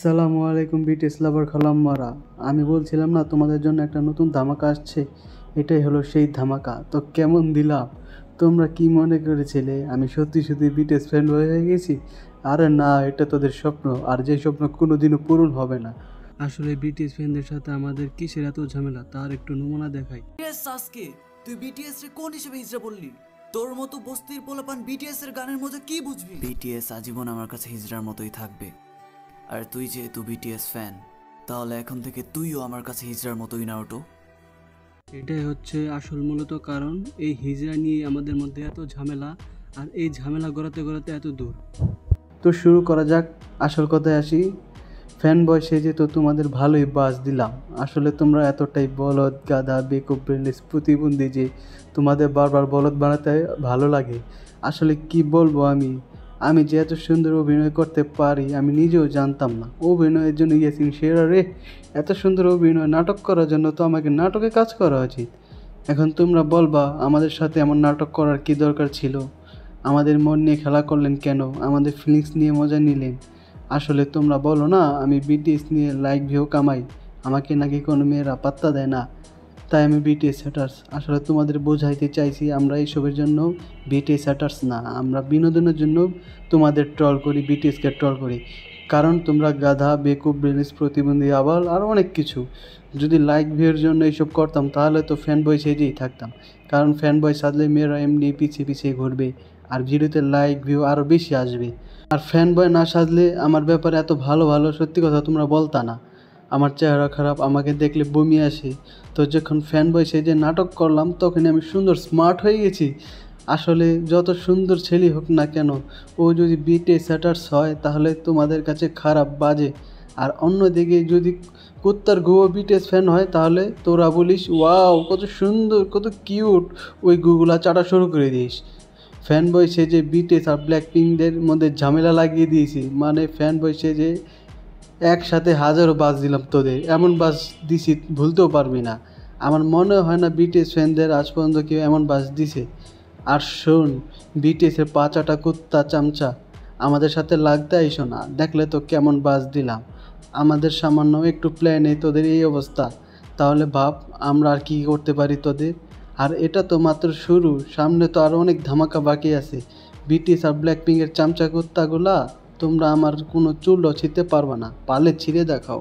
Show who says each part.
Speaker 1: আসসালামু আলাইকুম বিটিএস লাভার খালাম্মারা। আমি বলছিলাম না তোমাদের জন্য একটা নতুন ধামাকা আসছে, এটাই হলো সেই ধামাকা। তো কেমন দিলাম? তোমরা কি মনে করেছিলে আমি সত্যি সত্যি বিটিএস ফ্যান হয়ে গেছি? আরে না, এটা তোদের স্বপ্ন, আর যে স্বপ্ন কোনোদিনও পূরণ হবে না। আসলে বিটিএস ফ্যানদের সাথে আমাদের কিসের এত ঝামেলা তার একটু নমুনা দেখাই।
Speaker 2: সাসকে, তুই বিটিএস রে কোন হিসেবে হিজড়া বললি? তোর মতো বস্তির পোলাপান বিটিএস এর গানের মধ্যে কি বুঝবি? বিটিএস আজীবন আমার কাছে হিজড়ার মতোই থাকবে। আর তুই যেহেতু বিটিএস ফ্যান, তাহলে এখন থেকে তুইও আমার কাছে হিজড়ার মতোই নাওটো।
Speaker 1: এটাই হচ্ছে আসল মূলত কারণ, এই হিজড়া নিয়ে আমাদের মধ্যে এত ঝামেলা, আর এই ঝামেলা গড়াতে গড়াতে এত দূর। তো শুরু করা যাক, আসল কথায় আসি। ফ্যান বয় সেজে তো তোমাদের ভালোই বাস দিলাম। আসলে তোমরা এতটাই বলদ, গাধা, বেকুব, ব্রেনলেস, প্রতিবন্ধী যে তোমাদের বারবার বলদ বানাতে ভালো লাগে। আসলে কি বলবো, আমি যে এত সুন্দর অভিনয় করতে পারি আমি নিজেও জানতাম না। অভিনয়ের জন্য ইয়াসিন সেরা রে। এত সুন্দর অভিনয় নাটক করার জন্য তো আমাকে নাটকে কাজ করা উচিত। এখন তোমরা বলবা আমাদের সাথে এমন নাটক করার কি দরকার ছিল? আমাদের মন নিয়ে খেলা করলেন কেন? আমাদের ফিলিংস নিয়ে মজা নিলেন? আসলে তোমরা বলো না আমি বিটিএস নিয়ে লাইক ভিউ কামাই, আমাকে নাকি কোনো মেয়েরা পাত্তা দেয় না, তাই আমি বিটিএস হ্যাটার্স। আসলে তোমাদের বোঝাইতে চাইছি আমরা এইসবের জন্য বিটিএস হ্যাটার্স না, আমরা বিনোদনের জন্য তোমাদের ট্রল করি, বিটিএসকে ট্রল করি। কারণ তোমরা গাধা, বেকুব, ব্রেনলেস, প্রতিবন্ধী, আবার আরও অনেক কিছু। যদি লাইক ভিউর জন্য এইসব করতাম তাহলে তো ফ্যান বয় সেজেই থাকতাম। কারণ ফ্যান বয় সাজলে মেয়েরা এমনি পিছিয়ে পিছিয়ে ঘুরবে, আর ভিডিওতে লাইক ভিউ আরও বেশি আসবে। আর ফ্যান বয় না সাজলে আমার ব্যাপারে এত ভালো ভালো সত্যি কথা তোমরা বলতা না। আমার চেহারা খারাপ, আমাকে দেখলে বমি আসে। তো যখন ফ্যান বয় সেজে নাটক করলাম তখনই আমি সুন্দর স্মার্ট হয়ে গেছি। আসলে যত সুন্দর ছেলে হোক না কেন, ও যদি বিটিএস হ্যাটার্স হয় তাহলে তোমাদের কাছে খারাপ, বাজে। আর অন্যদিকে যদি কুত্তার গুয়ো বিটিএস ফ্যান হয় তাহলে তোরা বলিস ওয়াও কত সুন্দর, কত কিউট, ওই গুগুলা চাটা শুরু করে দিস। ফ্যান বয় সেজে বিটিএস আর ব্ল্যাক পিঙ্কদের মধ্যে ঝামেলা লাগিয়ে দিয়েছি, মানে ফ্যান বয় সেজে একসাথে হাজারো বাস দিলাম তোদের, এমন বাস দিছি ভুলতেও পারবি না। আমার মনে হয় না বিটিএস ফ্যানদের আজ পর্যন্ত কেউ এমন বাস দিছে। আর শোন, বিটিএসের পাঁচাটা কুত্তা চামচা, আমাদের সাথে লাগতে আইসো না, দেখলে তো কেমন বাস দিলাম। আমাদের সামান্য একটু প্ল্যানে তোদের এই অবস্থা, তাহলে ভাব আমরা আর কী করতে পারি তোদের। আর এটা তো মাত্র শুরু, সামনে তো আরও অনেক ধামাকা বাকি আছে। বিটিএস আর ব্ল্যাক পিঙ্কের চামচা কুত্তাগুলা, তোমরা আমার কোনো চুলও ছিঁড়তে পারবে না, পালে ছিঁড়ে দেখাও।